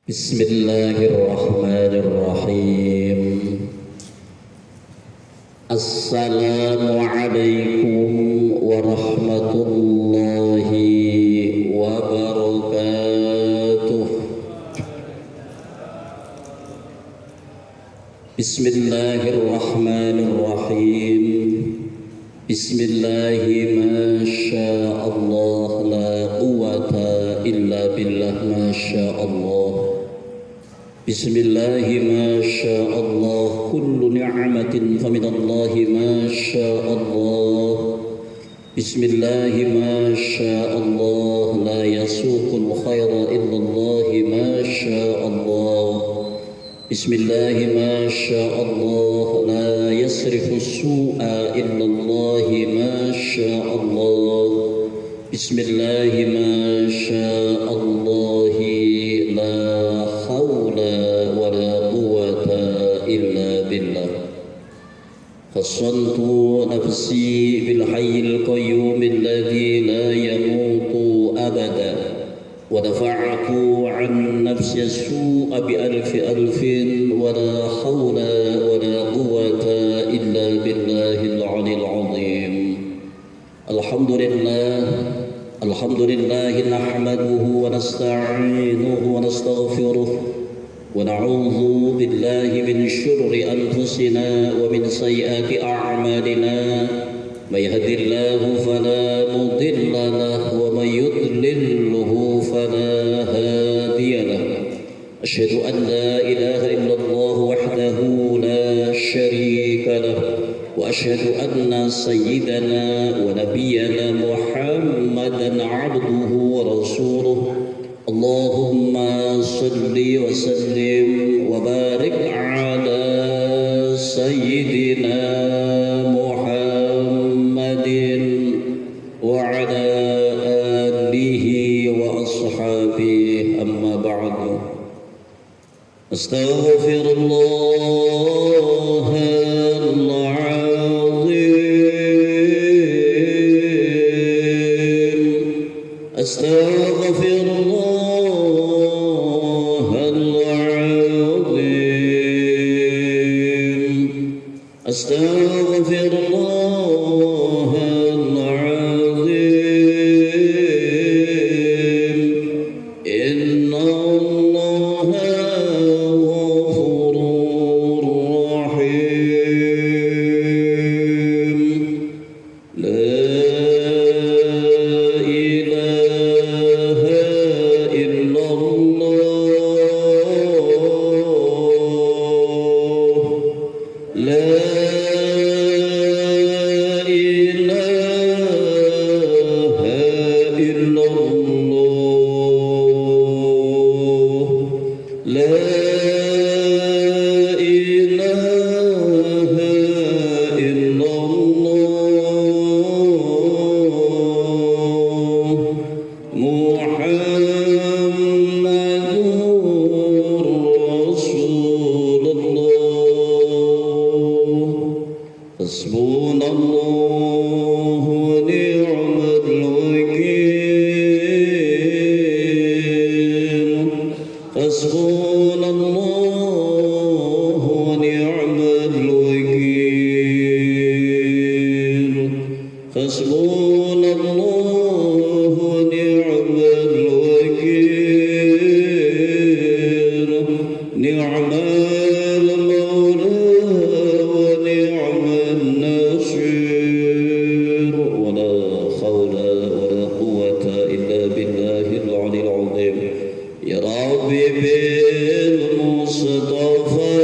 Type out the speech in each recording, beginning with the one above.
Bismillahirrahmanirrahim. Assalamualaikum warahmatullahi wabarakatuh. Bismillahirrahmanirrahim. Bismillahi masyaallah la quwata illa billah masyaallah. Bismillahi masyaallah kullu ni'matin faminallahi masyaallah. Bismillahi masyaallah la yasuqul khaira illallahi masyaallah. Bismillahi masyaallah la yasrifus su'a illallahi masyaallah. Bismillahi masyaallah la haula wala quwwata illa billah. Khassantu nafsi bil hayyil qayyum alladhi la yamutu abada wa dafa'tu an nafsi as-su'a bi alfin wa la haula wala quwwata illa billahil 'aliyyil 'azim. Alhamdulillah nahmaduhu wa nasta'inuhu wa nastaghfiruh wa na'udzu billahi min syururi anfusina wa min sayyiati a'malina. May yahdihillahu fala mudilla lahu wa may yudlilhu fala hadiya lahu. Asyhadu an la ilaha illallah wahdahu la syarika lahu wa asyhadu anna sayyidana wa nabiyyana Muhammadan 'abduhu wa rasuluh. Allahumma salli wa sallim wa barik ala sayyidina Muhammadin wa ala alihi wa ashabihi, amma ba'du. Astaghfirullahal azim. Astaghfirullahal azim. Astaghfirullahal azim. Inna Allaha ghafurur rahim. La ilaha illallah. La ilaha illallah. La ilaha illallah. Muhammadur Rasulullah. Hasbunallahu wa ni'mal wakeel. Hasbunallahu wa ni'mal wakeel. Hasbunallahu wa ni'mal wakeel. Ni'mal mawla wa ni'mal nasir. Wa la hawla wa la quwwata illa billahil 'aliyyil 'azim. Ya Rabbi bil Mustafa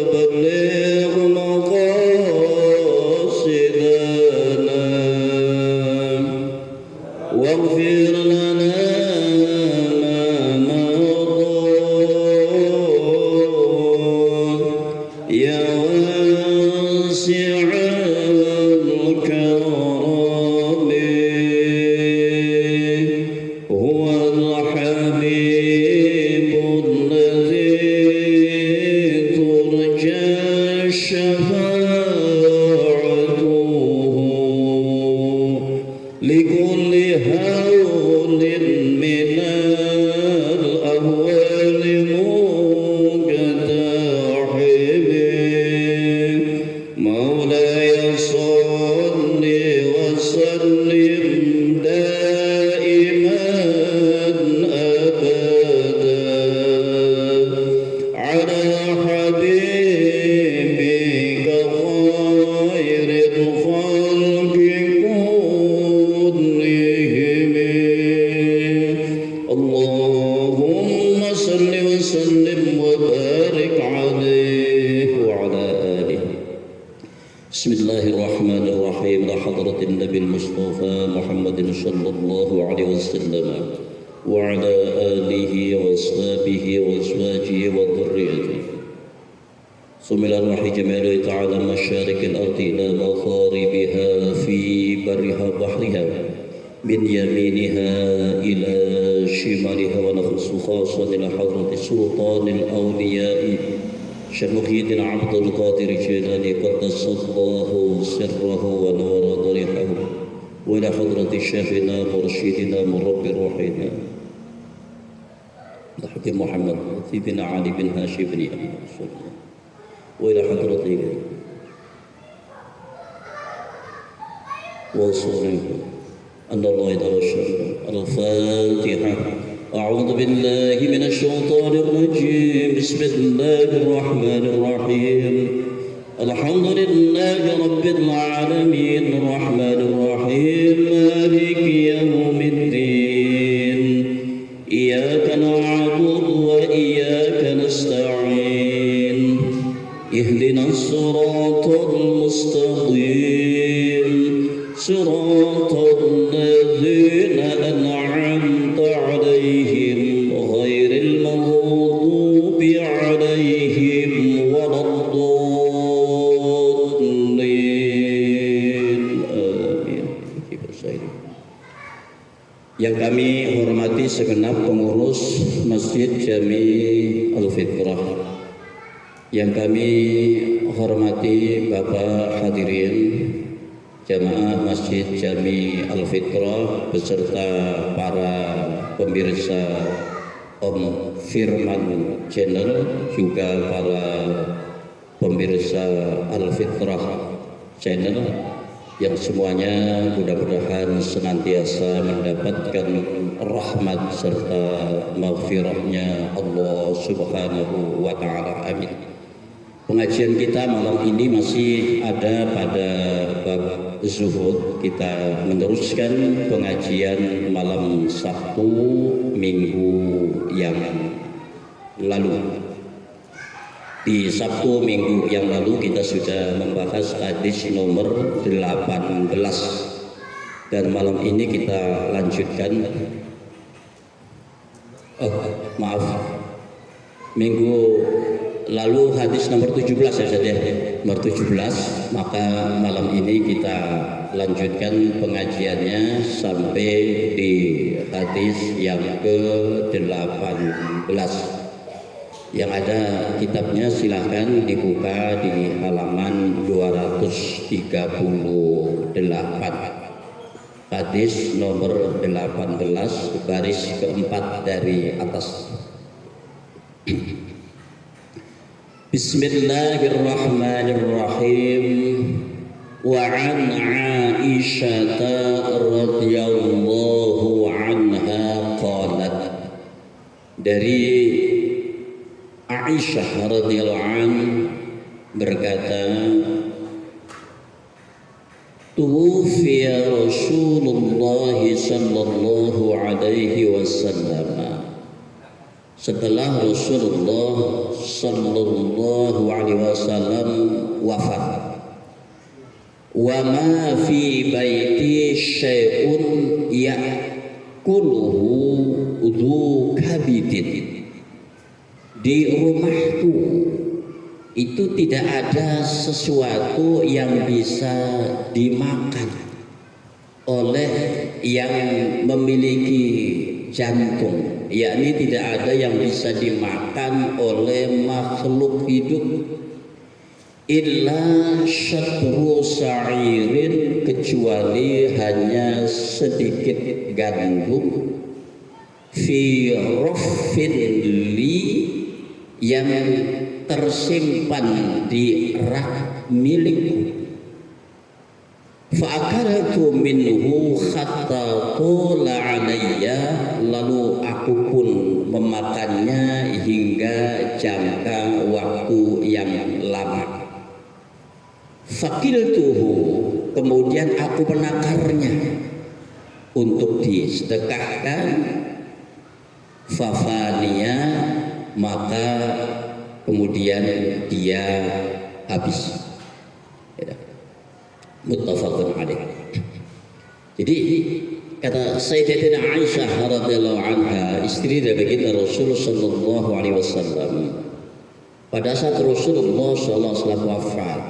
balligh maqasidana waghfir lana ma madha ya wasi'al karami. Huwal habibul اللهم صل وسلم وبارك عليه وعلى آله. بسم الله الرحمن الرحيم. لحضرة النبي المصطفى محمد صلى الله عليه وسلم وعلى آله وأصحابه وأزواجه وذريته ثم إلى روح جماله تعالى مشارق الأرض إلى مغاربها في برها بحرها من يمينها إلى شمالها، ونخص خاصة إلى حضرة سلطان الأولياء شيخ محي الدين عبد القادر الجيلاني قدس الله سره ونور ضريحه، وإلى حضرة شيخنا مرشدنا مربي روحنا الحكيم محمد بن علي بن هاشم بن أحمد، وإلى حضرته وصوله أن الله يتوشى. الفاتحة. أعوذ بالله من الشيطان الرجيم. بسم الله الرحمن الرحيم. الحمد لله رب العالمين الرحمن الرحيم مالك يوم الدين إياك نعبد وإياك نستعين اهدنا الصراط المستقيم صراط الذين أنعمت عليهم غير المغضوب عليهم ولا الضالين آمين. Yang kami hormati segenap pengurus Masjid Jami Al-Fitrah, yang kami hormati Bapak hadirin jamaah Masjid Jami Al-Fitrah beserta para pemirsa Om Firman Channel, juga para pemirsa Al-Fitrah Channel, yang semuanya mudah-mudahan senantiasa mendapatkan rahmat serta maghfirahnya Allah Subhanahu wa Ta'ala. Amin. Pengajian kita malam ini masih ada pada bab zuhud. Kita meneruskan pengajian malam Sabtu minggu yang lalu. Di Sabtu minggu yang lalu kita sudah membahas hadis nomor 18, dan malam ini kita lanjutkan. Minggu lalu hadis nomor 17 saja, nomor 17. Maka malam ini kita lanjutkan pengajiannya sampai di hadis yang ke-18. Yang ada kitabnya silahkan dibuka di halaman 238, hadis nomor 18 baris keempat dari atas. Bismillahirrahmanirrahim. Wa an Aisyah radhiyallahu anha qalat, dari Aisyah radhiyallahu anha berkata, tuwfiya Rasulullah sallallahu alaihi wasallam, setelah Rasulullah sallallahu alaihi wasallam wafat, wa ma fi baiti syai'un ya'kuluhu dzu kabidin, di rumahku itu tidak ada sesuatu yang bisa dimakan oleh yang memiliki jantung, yakni tidak ada yang bisa dimakan oleh makhluk hidup, illa syatru sa'irin, kecuali hanya sedikit gandum, fi raffin li, yang tersimpan di rak milikku. Fa'akaratu minhu hatta tula alayya, lalu aku pun memakannya hingga jangka waktu yang lama. Fakiltuhu, kemudian aku menakarnya untuk disedekahkan. fafania, maka kemudian dia habis. Ya. Muttafaqun alaih. Jadi kata Sayyidatina Aisyah radhiyallahu anha, istri dari baginda Rasul sallallahu alaihi wasallam, pada saat Rasulullah sallallahu alaihi wasallam wafat,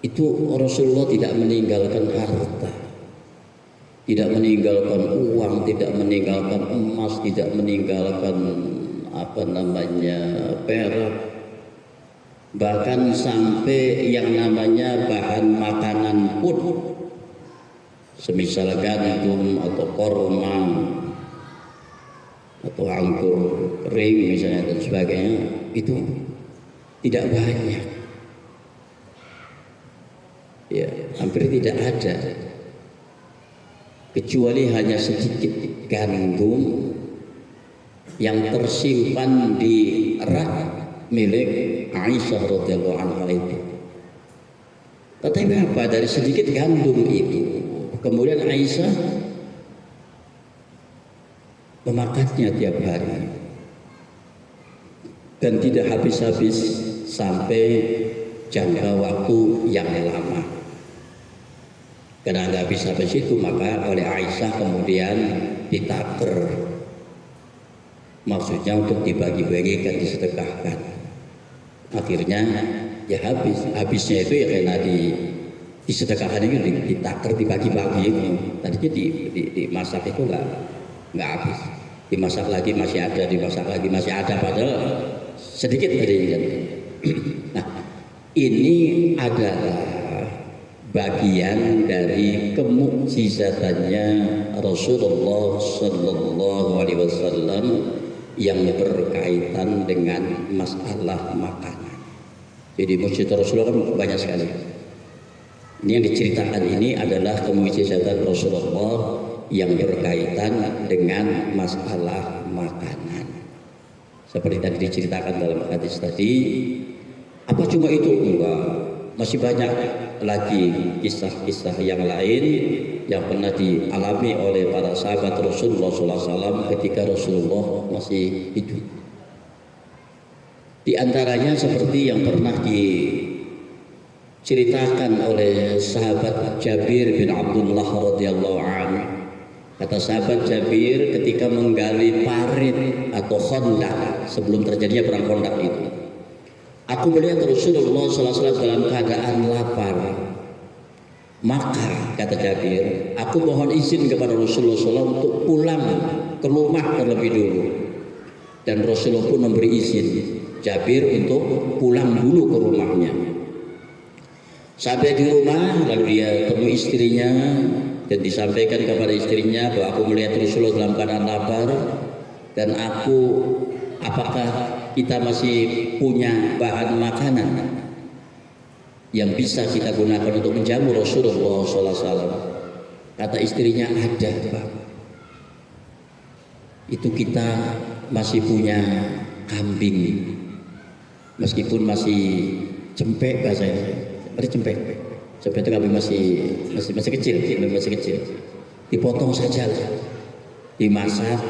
itu Rasulullah tidak meninggalkan harta, tidak meninggalkan uang, tidak meninggalkan emas, tidak meninggalkan perak, bahkan sampai yang namanya bahan makanan pun, semisal gandum atau korma atau anggur kering misalnya dan sebagainya, itu tidak banyak, ya hampir tidak ada, kecuali hanya sedikit gandum yang tersimpan di rak milik Aisyah radhiyallahu anha itu. Tetapi apa, dari sedikit gandum itu kemudian Aisyah memakannya tiap hari dan tidak habis-habis sampai jangka waktu yang lama. Karena nggak habis-habis itu, maka oleh Aisyah kemudian ditaker, maksudnya untuk dibagi-bagikan, disedekahkan. Akhirnya ya habisnya itu ya karena disedekahkan itu, ditaker, dibagi-bagi itu. Tadinya dimasak itu nggak habis, dimasak lagi masih ada, dimasak lagi masih ada, padahal sedikit tadi. Nah, ini adalah bagian dari kemukjizatannya Rasulullah sallallahu alaihi wasallam yang berkaitan dengan masalah makanan. Jadi mukjizat Rasulullah kan banyak sekali. Ini yang diceritakan ini adalah kemukjizatan Rasulullah yang berkaitan dengan masalah makanan. Seperti tadi diceritakan dalam hadis tadi. Apa cuma itu? Enggak. Masih banyak lagi kisah-kisah yang lain yang pernah dialami oleh para sahabat Rasulullah SAW ketika Rasulullah masih hidup. Di antaranya seperti yang pernah diceritakan oleh sahabat Jabir bin Abdullah radhiyallahu anhu. Kata sahabat Jabir, ketika menggali parit atau khandaq sebelum terjadinya perang khandaq itu, aku melihat Rasulullah SAW dalam keadaan lapar. Maka kata Jabir, aku mohon izin kepada Rasulullah SAW untuk pulang ke rumah terlebih dulu. Dan Rasulullah pun memberi izin Jabir untuk pulang dulu ke rumahnya. Sampai di rumah, lalu dia temui istrinya dan disampaikan kepada istrinya bahwa aku melihat Rasulullah dalam keadaan lapar, dan apakah kita masih punya bahan makanan yang bisa kita gunakan untuk menjamu Rasulullah SAW. Kata istrinya, ada Pak. Itu kita masih punya kambing, meskipun masih cempek bahasanya, masih cempek itu kambing masih kecil, dipotong saja, dimasak.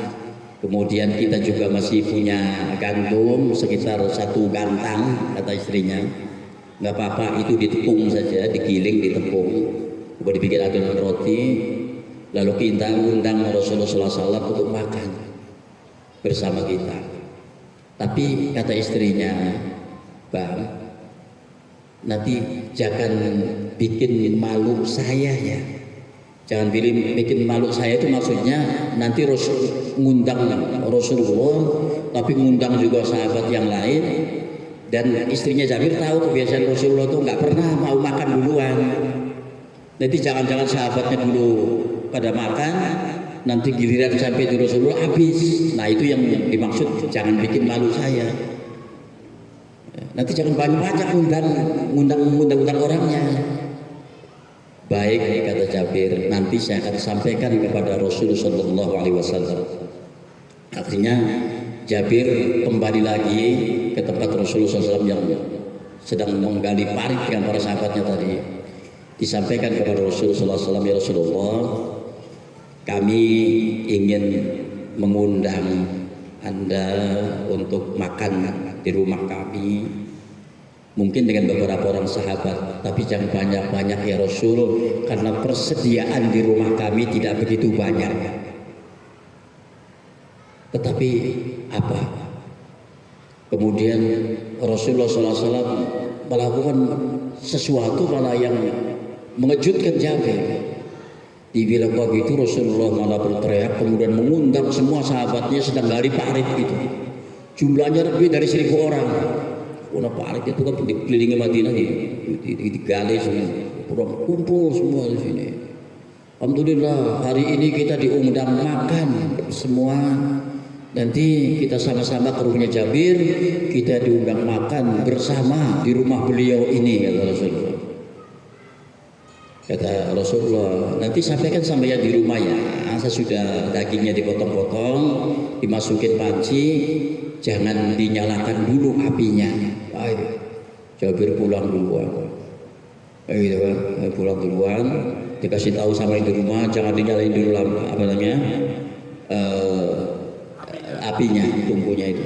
Kemudian kita juga masih punya gandum sekitar 1 gantang, kata istrinya. Nggak apa-apa, itu ditepung saja, digiling, ditepung, kemudian dibikin adonan roti, lalu kita undang Rasulullah SAW untuk makan bersama kita. Tapi kata istrinya, Bang, nanti jangan bikin malu saya ya. Jangan bikin malu saya, itu maksudnya nanti ngundang Rasulullah, tapi ngundang juga sahabat yang lain. Dan istrinya Jabir tahu kebiasaan Rasulullah itu nggak pernah mau makan duluan. Nanti jangan-jangan sahabatnya dulu pada makan, nanti giliran sampai di Rasulullah habis. Nah itu yang dimaksud, jangan bikin malu saya. Nanti jangan banyak-banyak ngundang orangnya. Baik, kata Jabir, nanti saya akan sampaikan kepada Rasulullah Shallallahu Alaihi Wasallam. Akhirnya Jabir kembali lagi ke tempat Rasulullah SAW yang sedang menggali parit dengan para sahabatnya tadi. Disampaikan kepada Rasulullah SAW, ya Rasulullah, kami ingin mengundang Anda untuk makan di rumah kami, mungkin dengan beberapa orang sahabat, tapi jangan banyak-banyak ya Rasul, karena persediaan di rumah kami tidak begitu banyak. Tetapi apa? Kemudian Rasulullah SAW melakukan sesuatu malah yang mengejutkan Jabir. Dibilang begitu Rasulullah malah berteriak, kemudian mengundang semua sahabatnya sedang gali parit itu. Jumlahnya lebih dari 1000 orang. Karena parit itu kan dikelilingi Madinah digali semua, orang kumpul semua di sini. Alhamdulillah hari ini kita diundang makan semua. Nanti kita sama-sama ke rumahnya Jabir, kita diundang makan bersama di rumah beliau ini, kata Rasulullah. Kata Rasulullah, nanti sampaikan sama ya di rumah ya, sesudah dagingnya dipotong-potong, dimasukin panci, jangan dinyalakan dulu apinya. Ayo, Jabir pulang duluan. Gitu kan, pulang duluan, dikasih tahu sama yang di rumah, jangan dinyalain dulu apa namanya, apinya, tungkunya itu.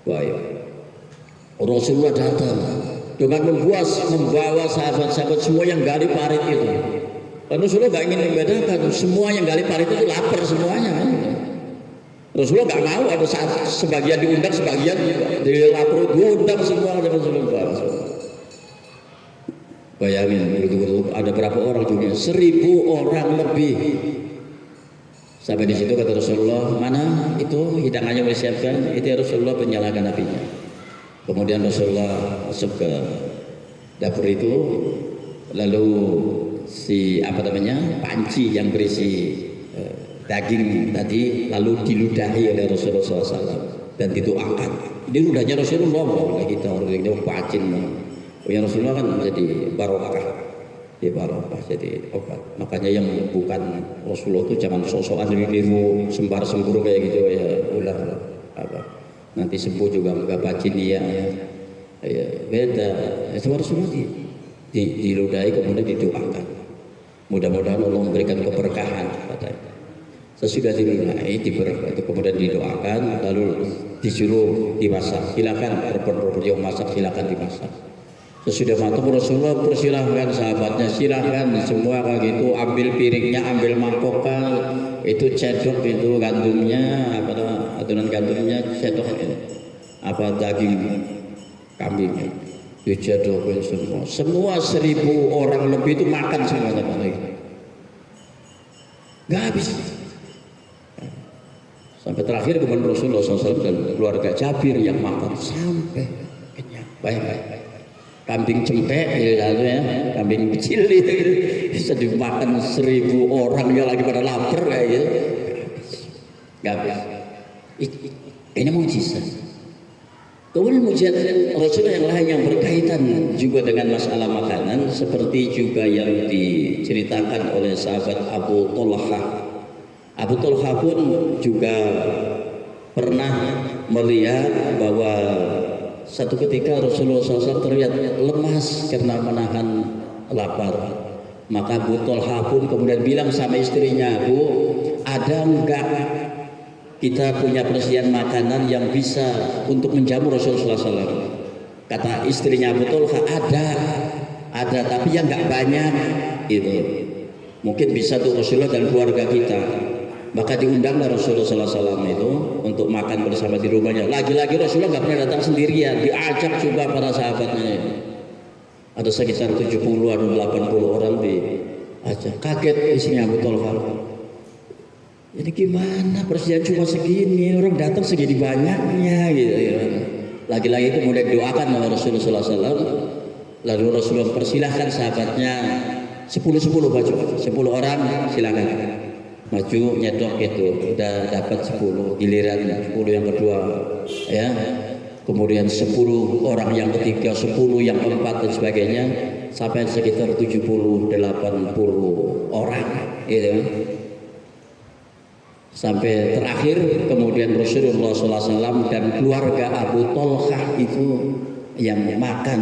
Wah, ya. Rasulullah datang dengan membawa sahabat-sahabat semua yang gali parit itu. Rasulullah nggak ingin membedakan, semua yang gali parit itu lapar semuanya. Rasulullah nggak mau ada saat sebagian diundang, sebagian dilapor, diundang semua oleh Rasulullah. Bayangin, betul-betul ada berapa orang juga? 1000 orang lebih. Sampai di situ kata Rasulullah, mana itu hidangannya boleh siapkan? Itu ya Rasulullah penyalakan apinya. Kemudian Rasulullah masuk ke dapur itu, lalu si apa namanya panci yang berisi daging tadi lalu diludahi oleh Rasulullah SAW dan didoakan. Ini ludahnya Rasulullah, bukan kita orang yang pacin. Yang Rasulullah kan menjadi barokah, jadi obat. Makanya yang bukan Rasulullah itu jangan sok-sokan niru sembar-sembur kayak gitu ya, ular apa. Nanti sembuh juga enggak pacin dia ya. Beda. Itu Rasulullah diludahi kemudian didoakan. Mudah-mudahan Allah memberikan keberkahan katanya. Sesudah diludahi itu kemudian didoakan, lalu disuruh dimasak. Silakan robot yang masak silakan dimasak. Sesudah matang Rasulullah persilahkan sahabatnya, silahkan semua kayak gitu, ambil piringnya, ambil mangkoknya, itu cedok itu gandumnya, apa adonan gandumnya, cedok apa daging kambingnya, dicedokin semua 1000 orang lebih itu makan semuanya lagi, nggak habis. Sampai terakhir kemudian Rasulullah SAW dan keluarga Jabir yang makan sampai kenyang. Baik. Kambing cempek ya, kambing kecil itu bisa dimakan 1000 orang yang lagi pada lapar kayak gitu. Gak habis. Ini mujizat. Kemudian mujizat Rasulullah yang lain yang berkaitan juga dengan masalah makanan, seperti juga yang diceritakan oleh sahabat Abu Talha. Abu Talha pun juga pernah melihat bahwa satu ketika Rasulullah SAW terlihat lemas karena menahan lapar. Maka Abu Talha pun kemudian bilang sama istrinya, Bu, ada enggak kita punya persediaan makanan yang bisa untuk menjamu Rasulullah SAW? Kata istrinya Abu Talha, ada, tapi yang enggak banyak. Itu mungkin bisa untuk Rasulullah dan keluarga kita. Maka diundanglah Rasulullah SAW itu untuk makan bersama di rumahnya. Lagi-lagi Rasulullah nggak pernah datang sendirian, diajak juga para sahabatnya. Ada sekitar 70 atau 80 orang diajak. Kaget isinya Abu Talha. Ini gimana persediaan cuma segini, orang datang segini banyaknya gitu. Lagi-lagi itu mulai doakan oleh Rasulullah SAW. Lalu Rasulullah persilahkan sahabatnya 10 baju, 10 orang silakan. Maju nyedok gitu, udah dapat 10, giliran 10 yang kedua ya, kemudian 10 orang yang ketiga, 10 yang keempat dan sebagainya, sampai sekitar 70-80 orang gitu. Sampai terakhir kemudian Rasulullah SAW dan keluarga Abu Talha itu yang makan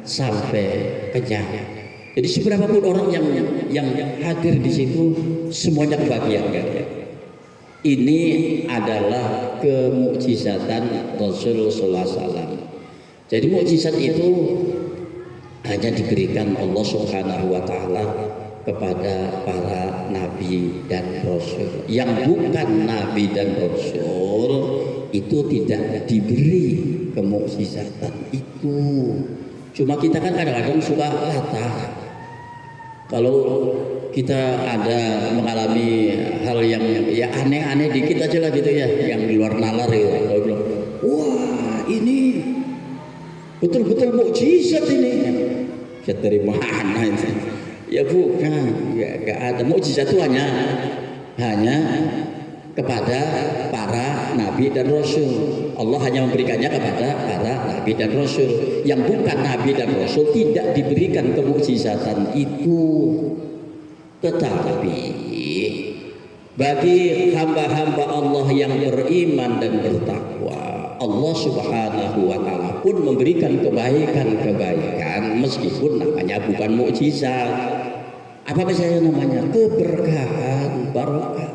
sampai kenyang. Jadi seberapapun orang yang hadir di situ semuanya kebahagiaan. Ini adalah kemukjizatan Rasul sallallahu alaihi wasallam. Jadi mukjizat itu hanya diberikan Allah Subhanahu wa taala kepada para nabi dan rasul. Yang bukan nabi dan rasul itu tidak diberi kemukjizatan itu. Cuma kita kan kadang-kadang suka latah. Kalau kita ada mengalami hal yang ya aneh-aneh dikit aja lah gitu ya, yang di luar nalar ya. Kalau bilang, wah ini betul-betul mukjizat ini. Ya dari mana itu? Ya bukan, ya nggak ada. Mukjizat itu hanya kepada para nabi dan rasul. Allah hanya memberikannya kepada para nabi dan rasul. Yang bukan nabi dan rasul tidak diberikan kemukjizatan itu. Tetapi bagi hamba-hamba Allah yang beriman dan bertakwa, Allah Subhanahu wa taala pun memberikan kebaikan meskipun namanya bukan mukjizat. Apa misalnya namanya? Keberkahan, barokah.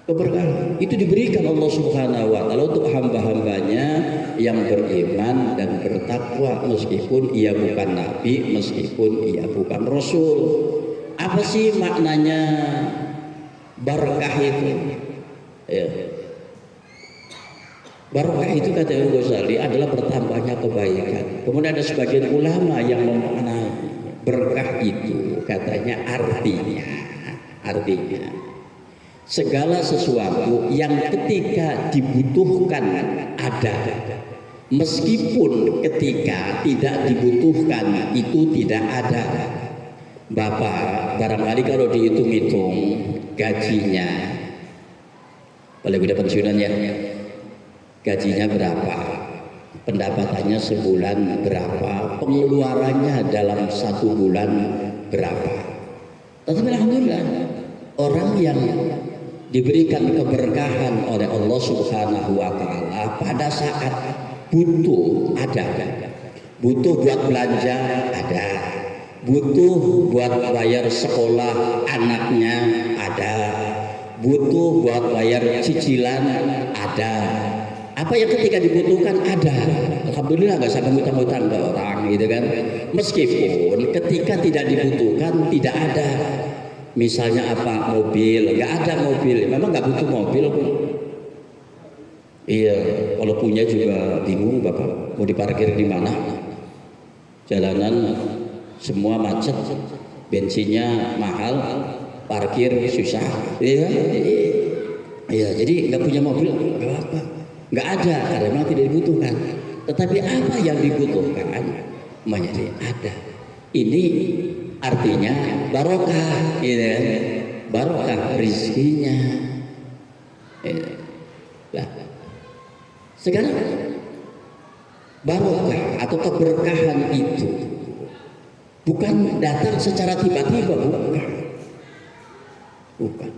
Keberkahan itu diberikan Allah Subhanahu wa taala untuk hamba-hambanya yang beriman dan bertakwa meskipun ia bukan nabi, meskipun ia bukan rasul. Apa sih maknanya barokah itu? Ya. Barokah itu kata Imam Ghazali adalah bertambahnya kebaikan. Kemudian ada sebagian ulama yang memaknai berkah itu katanya artinya segala sesuatu yang ketika dibutuhkan ada, meskipun ketika tidak dibutuhkan itu tidak ada. Bapak barangkali kalau dihitung-hitung gajinya, paling udah pensiunan ya, gajinya berapa, pendapatannya sebulan berapa, pengeluarannya dalam 1 bulan berapa. Tetapi alhamdulillah orang yang diberikan keberkahan oleh Allah Subhanahu wa taala pada saat butuh ada, butuh buat belanja ada, butuh buat bayar sekolah anaknya ada, butuh buat bayar cicilan ada. Apa yang ketika dibutuhkan ada, alhamdulillah nggak sampai ngutang-ngutang ke orang gitu kan. Meskipun ketika tidak dibutuhkan tidak ada. Misalnya apa, mobil, nggak ada mobil, memang nggak butuh mobil pun. Iya, kalau punya juga bingung bapak mau diparkir di mana. Jalanan semua macet, bensinnya mahal, parkir susah. Iya, jadi nggak punya mobil nggak apa, nggak ada karena memang tidak dibutuhkan. Tetapi apa yang dibutuhkan menjadi ada. Ini artinya barokah, gitu kan? Barokah rizkinya. Nah, sekarang barokah atau keberkahan itu bukan datang secara tiba-tiba, bukan.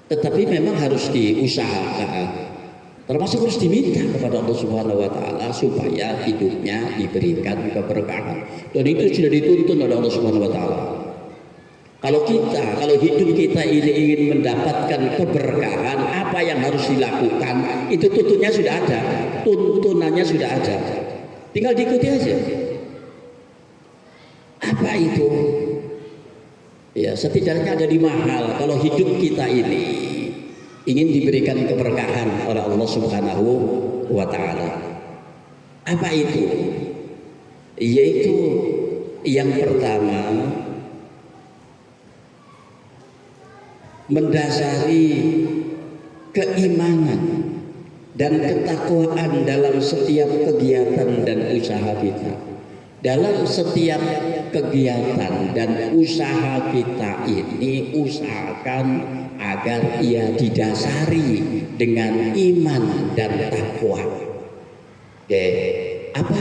Tetapi memang harus diusahakan. Termasuk harus diminta kepada Allah Subhanahu wa taala supaya hidupnya diberikan keberkahan. Dan itu sudah dituntun oleh Allah Subhanahu wa taala. Kalau hidup kita ini ingin mendapatkan keberkahan, apa yang harus dilakukan? Itu tuntunannya sudah ada. Tuntunannya sudah ada. Tinggal diikuti aja. Apa itu? Ya, setidaknya ada 5 hal kalau hidup kita ini ingin diberikan keberkahan oleh Allah Subhanahu wa taala. Apa itu? Yaitu yang pertama, mendasari keimanan dan ketakwaan dalam setiap kegiatan dan usaha kita. Dalam setiap kegiatan dan usaha kita ini usahakan agar ia didasari dengan iman dan takwa. Oke, apa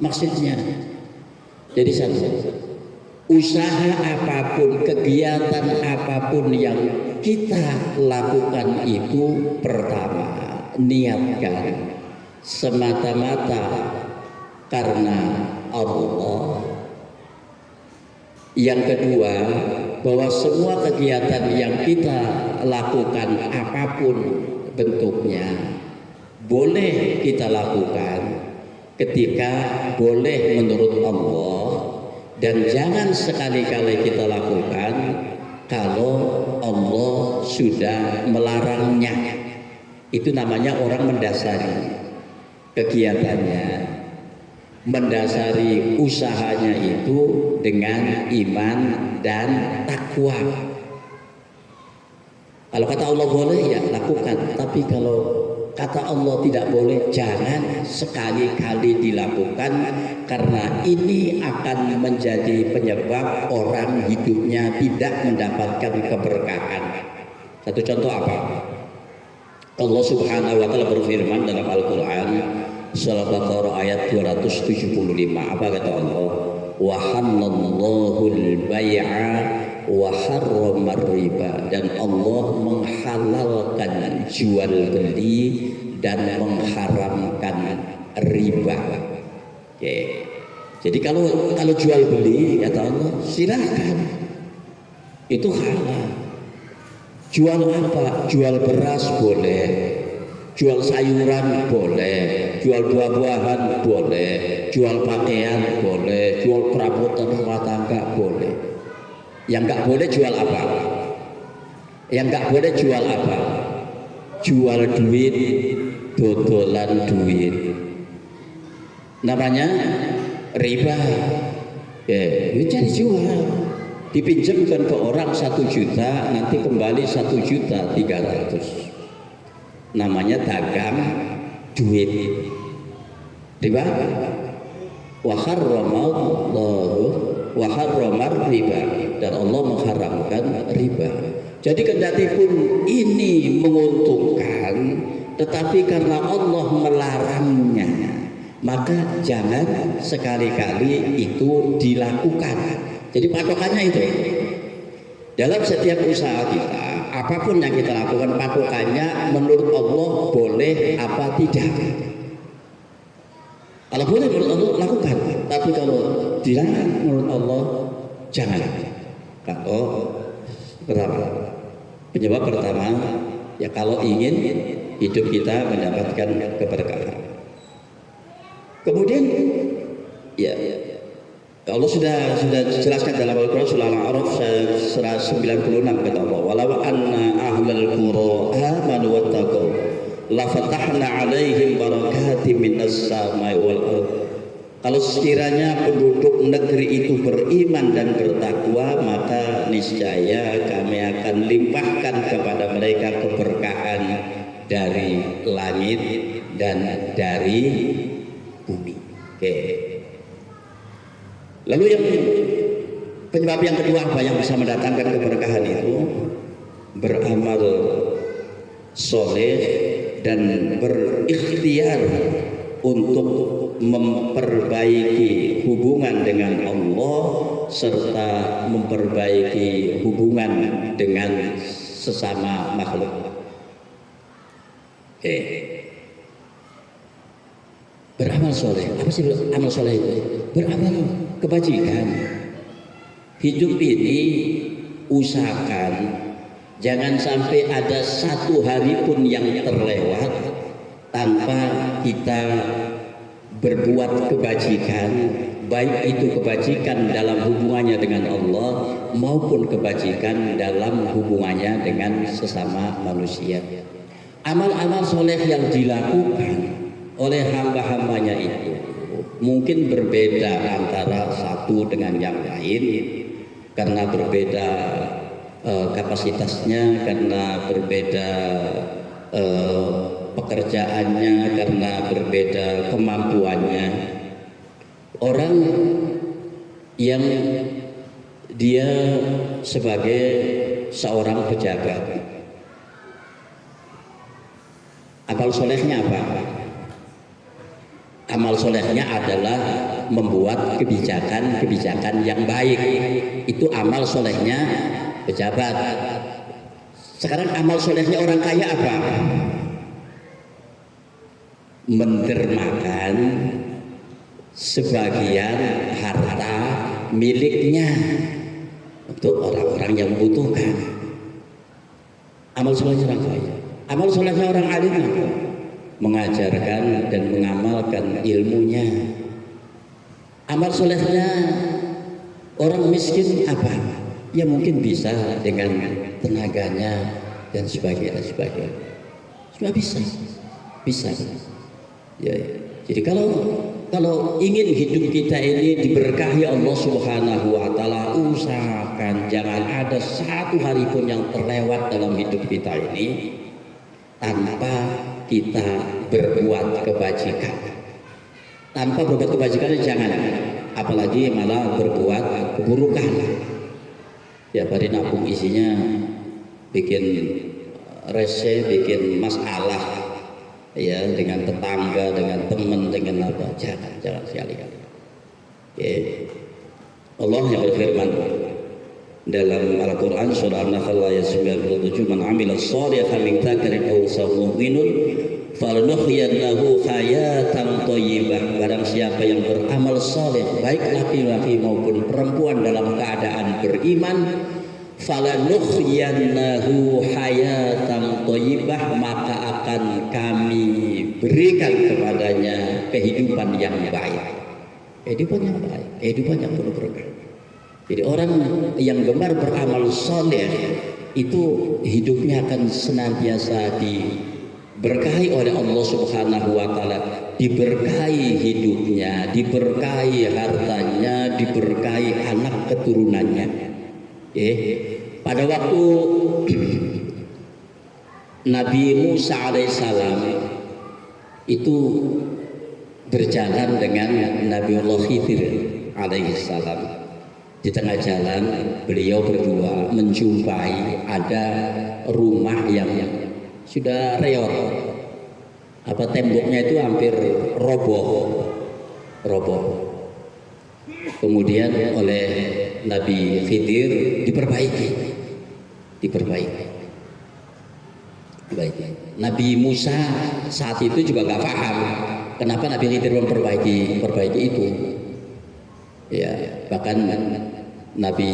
maksudnya? Jadi satu, usaha apapun, kegiatan apapun yang kita lakukan itu pertama niatkan semata-mata karena Allah. Yang kedua, bahwa semua kegiatan yang kita lakukan apapun bentuknya boleh kita lakukan ketika boleh menurut Allah, dan jangan sekali-kali kita lakukan kalau Allah sudah melarangnya. Itu namanya orang mendasari kegiatannya, mendasari usahanya itu dengan iman dan takwa. Kalau kata Allah boleh ya lakukan, tapi kalau kata Allah tidak boleh jangan sekali-kali dilakukan, karena ini akan menjadi penyebab orang hidupnya tidak mendapatkan keberkahan. Satu contoh apa? Allah Subhanahu wa taala berfirman dalam Al-Qur'an surah Baqarah ayat 275. Apa kata Allah? Wa halallahu al-bai'a wa harrama riba, dan Allah menghalalkan jual beli dan mengharamkan riba. Oke. Jadi kalau jual beli kata Allah silakan, itu halal. Jual apa? Jual beras boleh, jual sayuran boleh, jual buah-buahan boleh, jual pakaian boleh, jual perabotan rumah tangga boleh. Yang nggak boleh jual apa? Yang nggak boleh jual apa? Jual duit, dodolan duit. Namanya riba. Ya, jadi jual. Dipinjamkan ke orang 1 juta, nanti kembali 1.300.000. Namanya dagang duit. Riba. Wa harramar riba, dan Allah mengharamkan riba. Jadi kendati pun ini menguntungkan, tetapi karena Allah melarangnya, maka jangan sekali-kali itu dilakukan. Jadi patokannya itu dalam setiap usaha kita, apapun yang kita lakukan, patokannya menurut Allah boleh apa tidak. Kalau boleh menurut Allah lakukan, tapi kalau dilarang menurut Allah jangan. Kalau penyebab pertama ya, kalau ingin hidup kita mendapatkan keberkahan. Kemudian ya, Allah sudah jelaskan dalam Al-Quran surah Al-A'raf surah 96 kata Allah, walau anna ahlal qura amanu wattaqau la fatahna 'alaihim barakatim minas samai wal ardh. Kalau sekiranya penduduk negeri itu beriman dan bertakwa, maka niscaya kami akan limpahkan kepada mereka keberkahan dari langit dan dari bumi. Oke. Lalu yang penyebab yang kedua apa yang bisa mendatangkan keberkahan itu? Beramal soleh dan berikhtiar untuk memperbaiki hubungan dengan Allah serta memperbaiki hubungan dengan sesama makhluk. Beramal soleh. Apa sih amal soleh itu? Beramal kebajikan. Hidup ini usahakan jangan sampai ada satu hari pun yang terlewat tanpa kita berbuat kebajikan, baik itu kebajikan dalam hubungannya dengan Allah maupun kebajikan dalam hubungannya dengan sesama manusia. Amal-amal soleh yang dilakukan oleh hamba-hambanya itu mungkin berbeda antara satu dengan yang lain, karena berbeda kapasitasnya, karena berbeda pekerjaannya, karena berbeda kemampuannya. Orang yang dia sebagai seorang pejabat, amal solehnya apa? Amal solehnya adalah membuat kebijakan-kebijakan yang baik. Itu amal solehnya pejabat. Sekarang amal solehnya orang kaya apa? Mendermakan sebagian harta miliknya. untuk orang-orang yang membutuhkan. Amal solehnya orang kaya. Amal solehnya orang alim apa? Mengajarkan dan mengamalkan ilmunya. Amal solehnya orang miskin apa? Ya mungkin bisa dengan tenaganya dan sebagainya. Semua bisa. Ya. Jadi kalau ingin hidup kita ini diberkahi Allah Subhanahu wa taala, usahakan jangan ada satu hari pun yang terlewat dalam hidup kita ini tanpa kita berbuat kebajikan. Tanpa berbuat kebajikan jangan, apalagi malah berbuat keburukan. Ya pada nabung isinya bikin rese, bikin masalah ya dengan tetangga, dengan teman, dengan apa, jangan sekali-kali. Allah yang berfirman dalam Al-Quran surah An-Nahl ayat 97, man amila shalihan min dzakarin aw unsa mu'minun falanuhyiyannahu hayatan thayyibah. Barang siapa yang beramal saleh baik laki-laki maupun perempuan dalam keadaan beriman, falanuhyiyannahu hayatan thayyibah, maka akan kami berikan kepadanya kehidupan yang baik. Kehidupan yang penuh berkah. Jadi orang yang gemar beramal saleh itu hidupnya akan senantiasa diberkahi oleh Allah Subhanahu wa taala, diberkahi hidupnya, diberkahi hartanya, diberkahi anak keturunannya. Pada waktu Nabi Musa alaihissalam itu berjalan dengan Nabiullah Khidir alaihissalam. Di tengah jalan beliau berdua menjumpai ada rumah yang sudah reot, temboknya itu hampir roboh. Kemudian oleh Nabi Khidir diperbaiki. Nabi Musa saat itu juga nggak paham kenapa Nabi Khidir memperbaiki itu. Ya, bahkan Nabi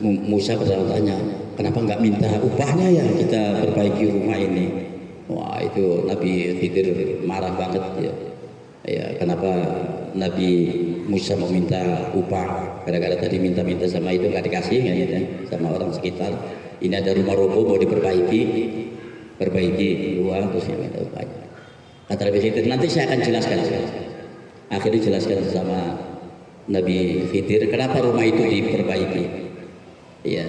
Musa bertanya, kenapa nggak minta upahnya ya kita perbaiki rumah ini? Wah, itu Nabi Khidir marah banget ya. Ya, kenapa Nabi Musa mau minta upah? Gara-gara tadi minta sama itu nggak dikasih ya, sama orang sekitar. Ini ada rumah roboh mau diperbaiki dua, terus yang minta upahnya. Kata Nabi Khidir, nanti saya akan jelaskan. Akhirnya jelaskan sama Nabi Khidir kenapa rumah itu diperbaiki. Ya,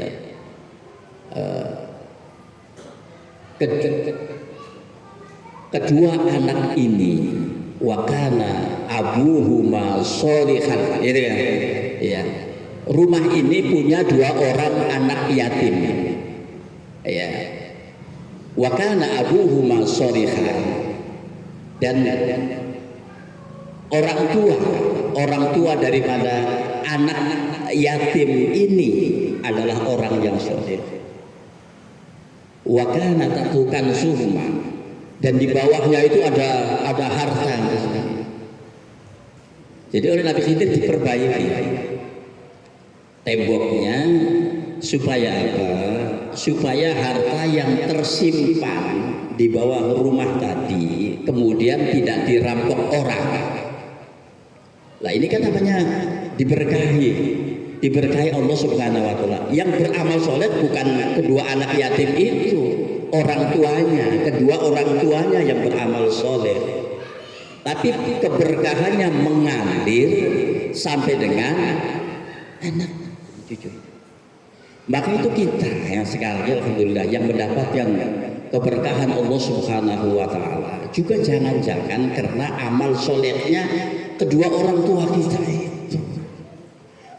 kedua anak ini wakana abuhuma sholihan, itu ya. Rumah ini punya dua orang anak yatim. Ya, wakana abuhuma sholihan, dan orang tua daripada anak yatim ini adalah orang yang soleh. Wakana tatukan suhma, dan di bawahnya itu ada harta. Jadi oleh Nabi Khidir diperbaiki temboknya supaya apa? Supaya harta yang tersimpan di bawah rumah tadi kemudian tidak dirampok orang. Lah ini kan namanya diberkahi Allah Subhanahu wa taala. Yang beramal soleh bukan kedua anak yatim itu, kedua orang tuanya yang beramal soleh, tapi keberkahannya mengalir sampai dengan anak cucu. Maka itu kita yang sekali alhamdulillah yang mendapat yang keberkahan Allah Subhanahu wa taala. Juga jangan-jangan karena amal solehnya kedua orang tua kita itu.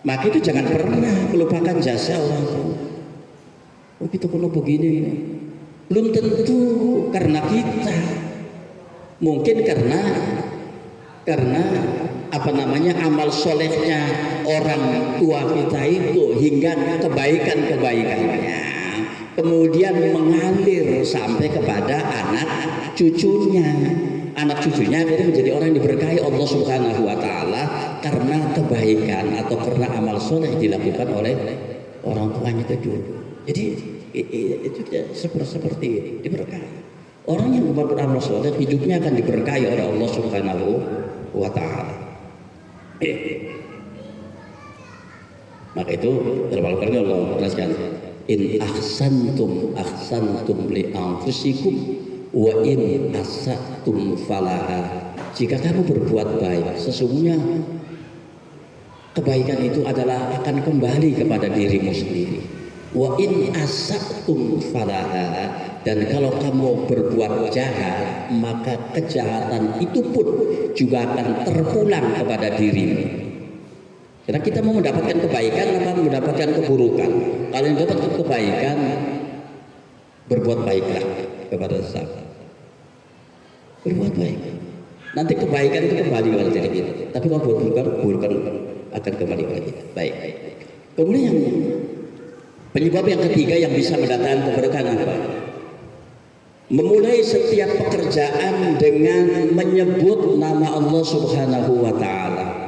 Maka itu jangan pernah melupakan jasa orang tua. Oh kita kalau begini, belum tentu karena kita, mungkin karena amal solehnya orang tua kita itu hingga kebaikannya kemudian mengalir sampai kepada anak cucunya. anak cucunya akhirnya menjadi orang yang diberkahi Allah Subhanahu wa taala karena kebaikan atau karena amal soleh yang dilakukan oleh orang tuanya itu dulu. Jadi itu seperti diberkahi. Orang yang membuat amal soleh hidupnya akan diberkahi oleh Allah Subhanahu wa taala. Maka itu dalam Al-Qur'an Allah jelaskan, in ahsantum li anfusikum wa in asatum falaha. Jika kamu berbuat baik, sesungguhnya kebaikan itu adalah akan kembali kepada dirimu sendiri. Wa in asatum falaha, dan kalau kamu berbuat jahat, maka kejahatan itu pun juga akan terpulang kepada dirimu. Karena kita mau mendapatkan kebaikan apa mendapatkan keburukan. Kalau yang dapat kebaikan, berbuat baiklah kepada sesama. Berbuat baik. Nanti kebaikan itu kembali kepada diri kita. Tapi kalau keburukan akan kembali kepada kita. Baik. Kemudian penyebab yang ketiga yang bisa mendatangkan keberkahan apa? Memulai setiap pekerjaan dengan menyebut nama Allah Subhanahu wa taala.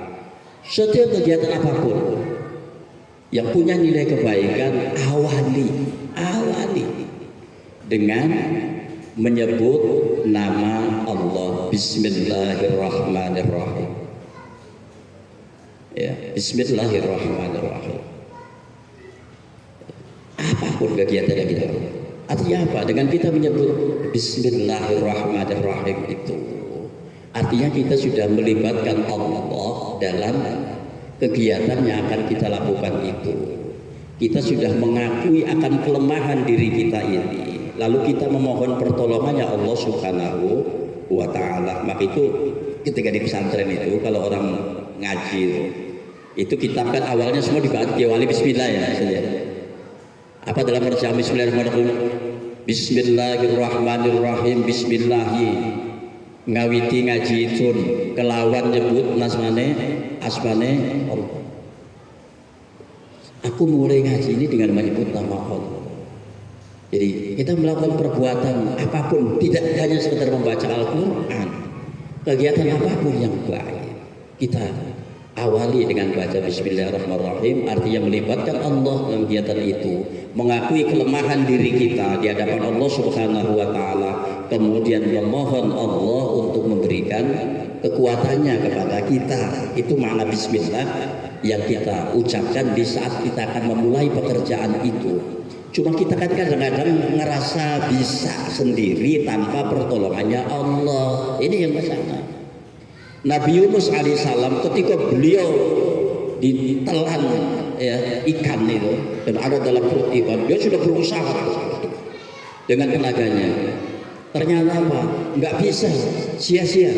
Setiap kegiatan apapun yang punya nilai kebaikan, awali dengan menyebut nama Allah. Bismillahirrahmanirrahim. Ya, Bismillahirrahmanirrahim. Apapun kegiatan yang kita lakukan. Artinya apa? Dengan kita menyebut Bismillahirrahmanirrahim itu, artinya kita sudah melibatkan Allah dalam kegiatan yang akan kita lakukan itu. Kita sudah mengakui akan kelemahan diri kita ini, lalu kita memohon pertolongannya Allah Subhanahu wa taala. Maka itu ketika di pesantren itu kalau orang ngaji itu kitab kan awalnya semua diawali bismillah ya. Apa dalam bacaan Bismillahirrahmanirrahim? Bismillahirrahmanirrahim. Bismillahi ngawiti ngaji itun kelawan nyebut asmane Allah. Aku mulai ngaji ini dengan menyebut nama Allah. Jadi kita melakukan perbuatan apapun, tidak hanya sekedar membaca Al-Quran, kegiatan apapun yang baik kita awali dengan baca Bismillahirrahmanirrahim, artinya melibatkan Allah dalam kegiatan itu, mengakui kelemahan diri kita di hadapan Allah Subhanahu wa taala, kemudian memohon Allah untuk memberikan kekuatannya kepada kita. Itu makna bismillah yang kita ucapkan di saat kita akan memulai pekerjaan itu. Cuma kita kan kadang-kadang ngerasa bisa sendiri tanpa pertolongannya Allah. Ini yang masalah. Nabi Yunus alaihissalam ketika beliau ditelan ya, ikan itu dan ada dalam perut ikan, dia sudah berusaha dengan tenaganya. Ternyata apa? Nggak bisa, sia-sia.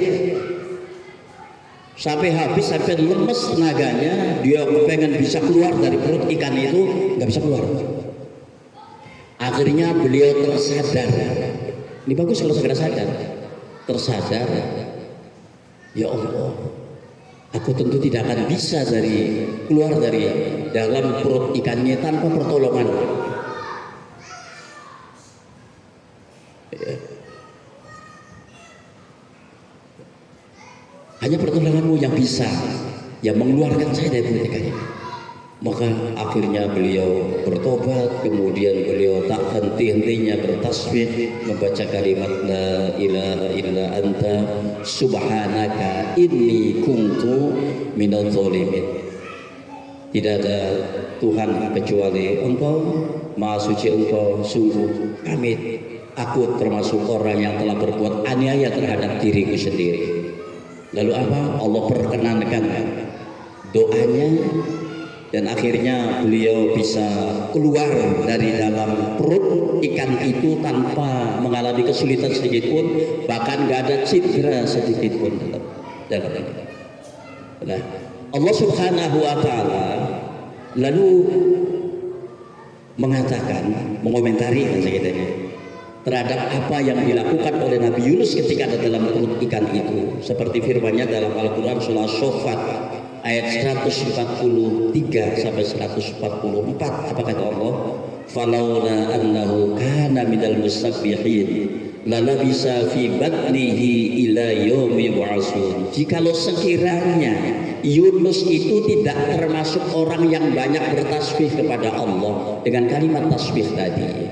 Sampai habis, sampai lemes tenaganya, dia pengen bisa keluar dari perut ikan itu, nggak bisa keluar. Akhirnya beliau tersadar. Ini bagus kalau segera sadar. Tersadar. Ya Allah, aku tentu tidak akan bisa keluar dari dalam perut ikannya tanpa pertolongan. Ya. Hanya pertolonganmu yang bisa, yang mengeluarkan saya dari perut ikannya. Maka akhirnya beliau bertobat, kemudian beliau tak henti-hentinya bertasbih, membaca kalimat la ilaha illa anta subhanaka inni kuntu minadz zalimin. Tidak ada Tuhan kecuali Engkau, Maha Suci Engkau, sungguh aku termasuk orang yang telah berbuat aniaya terhadap diriku sendiri. Lalu apa? Allah perkenankan doanya, dan akhirnya beliau bisa keluar dari dalam perut ikan itu tanpa mengalami kesulitan sedikit pun, bahkan gak ada cedera sedikit pun dalam ini. Nah, Allah Subhanahu wa taala lalu mengatakan, mengomentari terhadap apa yang dilakukan oleh Nabi Yunus ketika ada dalam perut ikan itu, seperti firman-Nya dalam Al-Quran surah Shofat ayat 143 sampai 144. Apa kata Allah? Falaula annahu kana minal musabbihin lalabisa fi batnihi ila yaumi yub'atsun. Jikalau sekiranya Yunus itu tidak termasuk orang yang banyak bertasbih kepada Allah dengan kalimat tasbih tadi,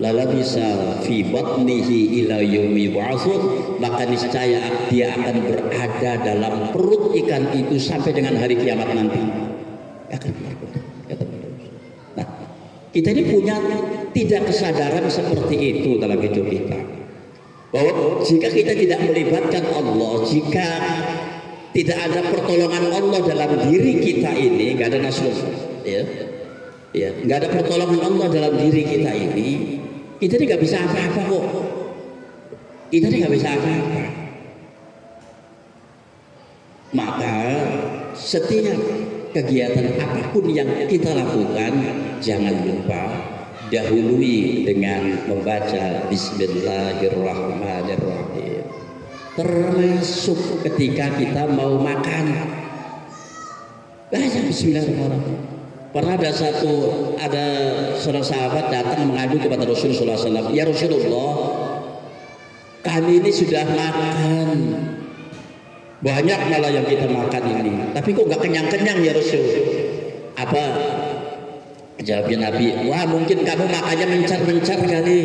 lalabisa fi batnihi ila yaumi yub'atsun, maka niscaya dia akan berada dalam perut ikan itu sampai dengan hari kiamat nanti. Akan berlaku. Nah, kita ini punya tidak kesadaran seperti itu dalam hidup kita, bahwa jika kita tidak melibatkan Allah, jika tidak ada pertolongan Allah dalam diri kita ini, nggak ada nasrul, nggak ada pertolongan Allah dalam diri kita ini, kita ini nggak bisa apa-apa kok. Kita ini nggak bisa apa-apa. Maka setiap kegiatan apapun yang kita lakukan, jangan lupa dahului dengan membaca Bismillahirrahmanirrahim. Termasuk ketika kita mau makan, baca Bismillahirrahmanirrahim. Pernah ada seorang sahabat datang mengadu kepada Rasulullah SAW, ya Rasulullah, kami ini sudah makan banyak malah yang kita makan ini, tapi kok nggak kenyang-kenyang ya Rasul. Apa jawabnya Nabi? Wah, mungkin kamu makannya mencar-mencar kali.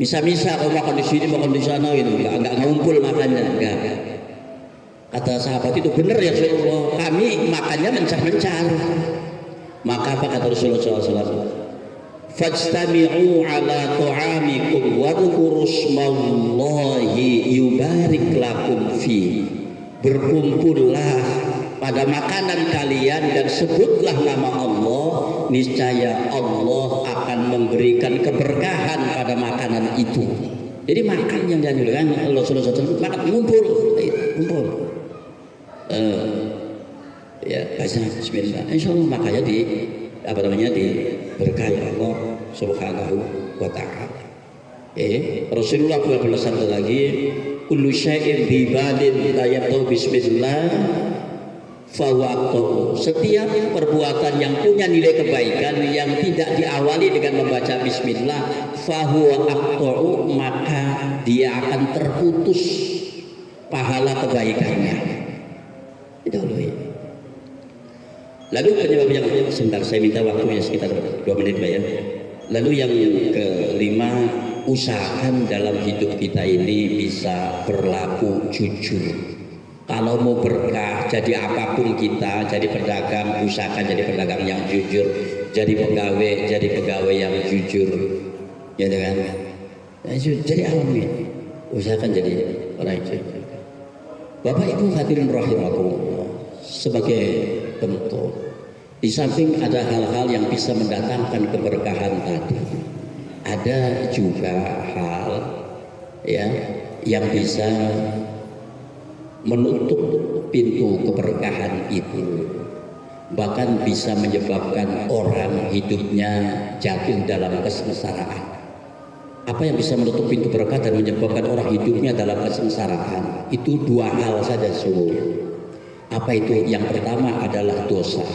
Misa-misa kamu makan di sini, makan di sana, itu nggak ngumpul makannya. Enggak. Kata sahabat itu, benar ya Rasulullah, kami makannya mencar-mencar. Maka apa kata Rasulullah SAW? Fajtami'u ala ta'amikum wadhkuru ismallahi yubarik lakum fi. Berkumpullah pada makanan kalian dan sebutlah nama Allah, niscaya Allah akan memberikan keberkahan pada makanan itu. Jadi makan yang dianjurkan Rasulullah SAW, makan ngumpul. Ya, baca bismillah. Insyaallah makanya diberkahi Allah Subhanahu wa ta'ala. Rasulullah bersabda lagi, kullu syai'in bi balin la yaqtu bismillah fawaqtu. Setiap perbuatan yang punya nilai kebaikan yang tidak diawali dengan membaca bismillah, fahuwa aqtu, maka dia akan terputus pahala kebaikannya. Itu loh. Lalu penyebab yang sebentar, saya minta waktunya sekitar 2 menit Pak ya. Lalu yang kelima, usahakan dalam hidup kita ini bisa berlaku jujur. Kalau mau berkah, jadi apapun kita, jadi pedagang, usahakan jadi pedagang yang jujur. Jadi pegawai yang jujur, ya kan? Jadi alami, usahakan jadi orang yang jujur. Bapak Ibu hadirin rahimakumullah, sebagai bentuk, di samping ada hal-hal yang bisa mendatangkan keberkahan tadi, ada juga hal ya yang bisa menutup pintu keberkahan itu, bahkan bisa menyebabkan orang hidupnya jatuh dalam kesengsaraan. Apa yang bisa menutup pintu berkah dan menyebabkan orang hidupnya dalam kesengsaraan? Itu 2 hal saja semuanya. Apa itu? Yang pertama adalah dosa,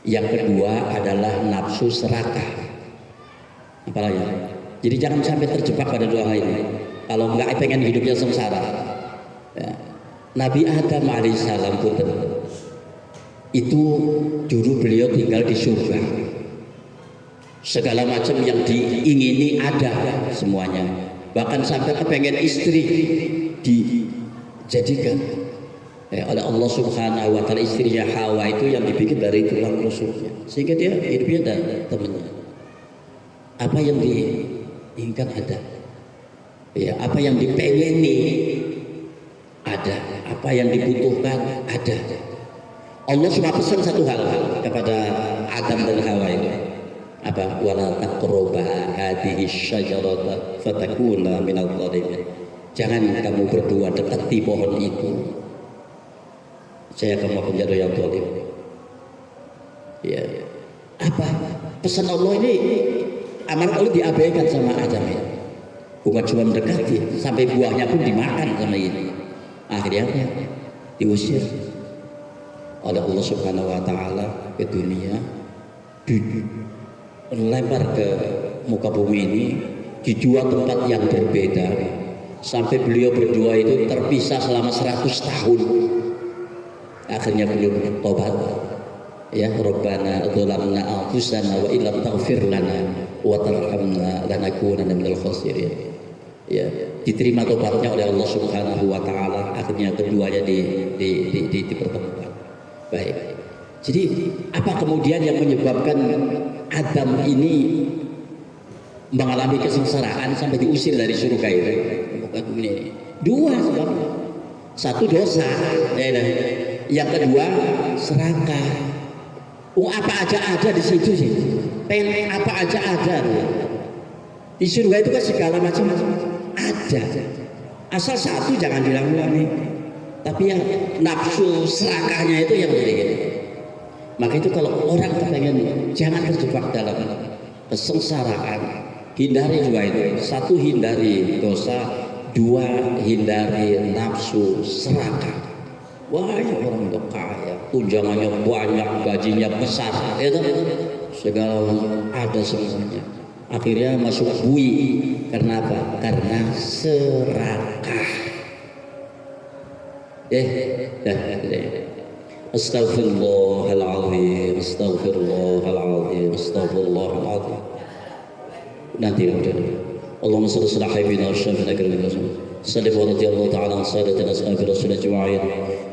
yang kedua adalah nafsu serakah. Apalagi? Jadi jangan sampai terjebak pada 2 hal ini. Kalau enggak pengen hidupnya sengsara. Ya. Nabi Adam alaihissalam pun itu dulu beliau tinggal di surga. Segala macam yang diingini ada semuanya. Bahkan sampai kepengen istri dijadikan oleh Allah Subhanahu wa ta'ala. Istrinya Hawa itu yang dibikin dari tulang rusuknya, sehingga dia hidupnya ada temannya. Apa yang diinginkan ada, ya, apa yang dipengeni ada, apa yang dibutuhkan ada. Allah cuma pesan satu hal kepada Adam dan Hawa itu, apa? Wala taqrabu hadhihi syajarata fatakuna minadh dhalimin. Jangan kamu berdua dekati pohon itu, saya akan mau menjadi yang zalim. Ya, apa pesan Allah ini? Amanat Allah diabaikan sama Adam ya. Bukan cuma mendekati, sampai buahnya pun dimakan sama ini. Akhirnya apa? Diusir oleh Allah Subhanahu wa ta'ala ke dunia, dilempar ke muka bumi ini, di dua tempat yang berbeda sampai beliau berdua itu terpisah selama 100 tahun. Akhirnya beliau tobat. Ya Rabbana dzalamna anfusana wa illam taghfir lana wa tarhamna lanakunanna minal khasirin. Ya, diterima tobatnya oleh Allah Subhanahu wa taala. Akhirnya keduanya dipertemukan. Baik. Jadi apa kemudian yang menyebabkan Adam ini mengalami kesengsaraan sampai diusir dari surga itu? Dua sebabnya. Satu dosa, yang kedua serakah. Apa aja ada di situ sih. Apa aja ada. Di surga itu kan segala macam ada. Asal satu jangan dilakukan. Tapi yang nafsu serakahnya itu yang jadi. Maka itu kalau orang kepengen jangan terjebak dalam kesengsaraan, hindari dua itu. Satu, hindari dosa. Dua, hindari nafsu serakah. Wah, ya orang itu kaya, tunjangannya banyak, gajinya besar, itu segala ada semuanya. Akhirnya masuk bui. Karena apa? Karena serakah. Astaghfirullahaladzim, astaghfirullahaladzim, astaghfirullahaladzim. Nanti udah. Allahumma salli ala habibina wa syafina karimina sallim wa radiyallahu ta'ala an sadatina ashabi rasul ajma'in.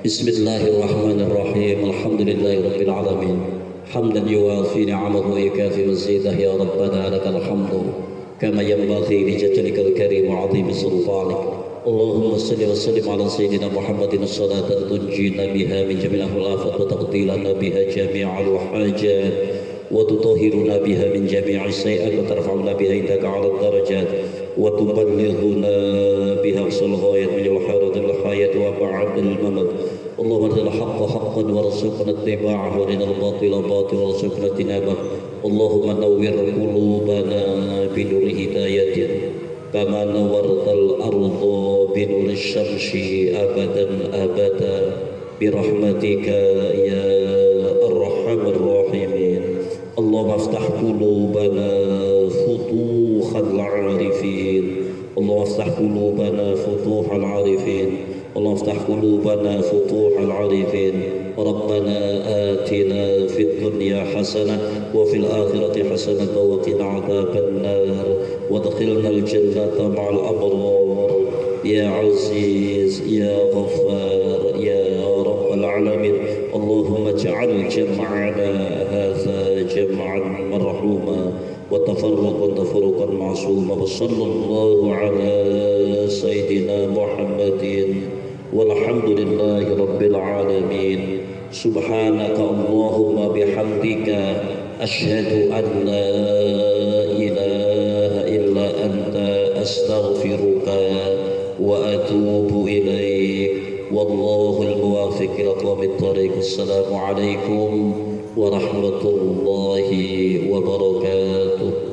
Bismillahirrahmanirrahim. Alhamdulillahi rabbil alamin. Hamdan yuwafi ni'amahu wa yukafi mazidah. Ya Rabbana lakal hamdu kama yanbaghi li jalalikal karim wa 'azimi sultanik. Allahumma salli wa sallim ala sayyidina Muhammadin salatan tunjina biha min jami'il afat wa taqdilana biha jami'al hajat wa tutahhiruna biha min jami'is sayyi'at wa tarfa'una biha indaka 'ala darajat wa tuballighuna biha aqsal ghayat min al-haradil hayat wa ba'dal mamat. Allahumma arina al-haqqa haqqan warzuqna ittiba'ahu wa arina al-batila batilan warzuqna ijtinabah. Allahumma nawwir qulubana bi nuri hidayatin kama nawartal arda bi nuri syamsi abadan abada bi rahmatika ya arhamar rahimin. Allahumma aftah qulubana futuhal arifin. Allahumma aftah qulubana futuhal arifin. Allahumma aftah qulubana futuhal arifin. Rabbana atina fid dunya hasanah wa fil akhirati hasanah wa qina adzaban nar wa adkhilnal jannata ma'al abrar ya aziz ya ghaffar ya rabbal alamin. Allahumma ij'al jam'ana hadza jam'an marhuma wa tafarraqan tafarruqan ma'suma. Wa sallallahu ala sayyidina Muhammadin walhamdulillahi rabbil alamin. Subhanaka Allahumma bihamdika asyhadu an la ilaha illa anta astaghfiruka wa atubu ilaik. Wallahu al-muwafiq ila aqwamit thariq. Assalamu alaikum warahmatullahi wabarakatuh.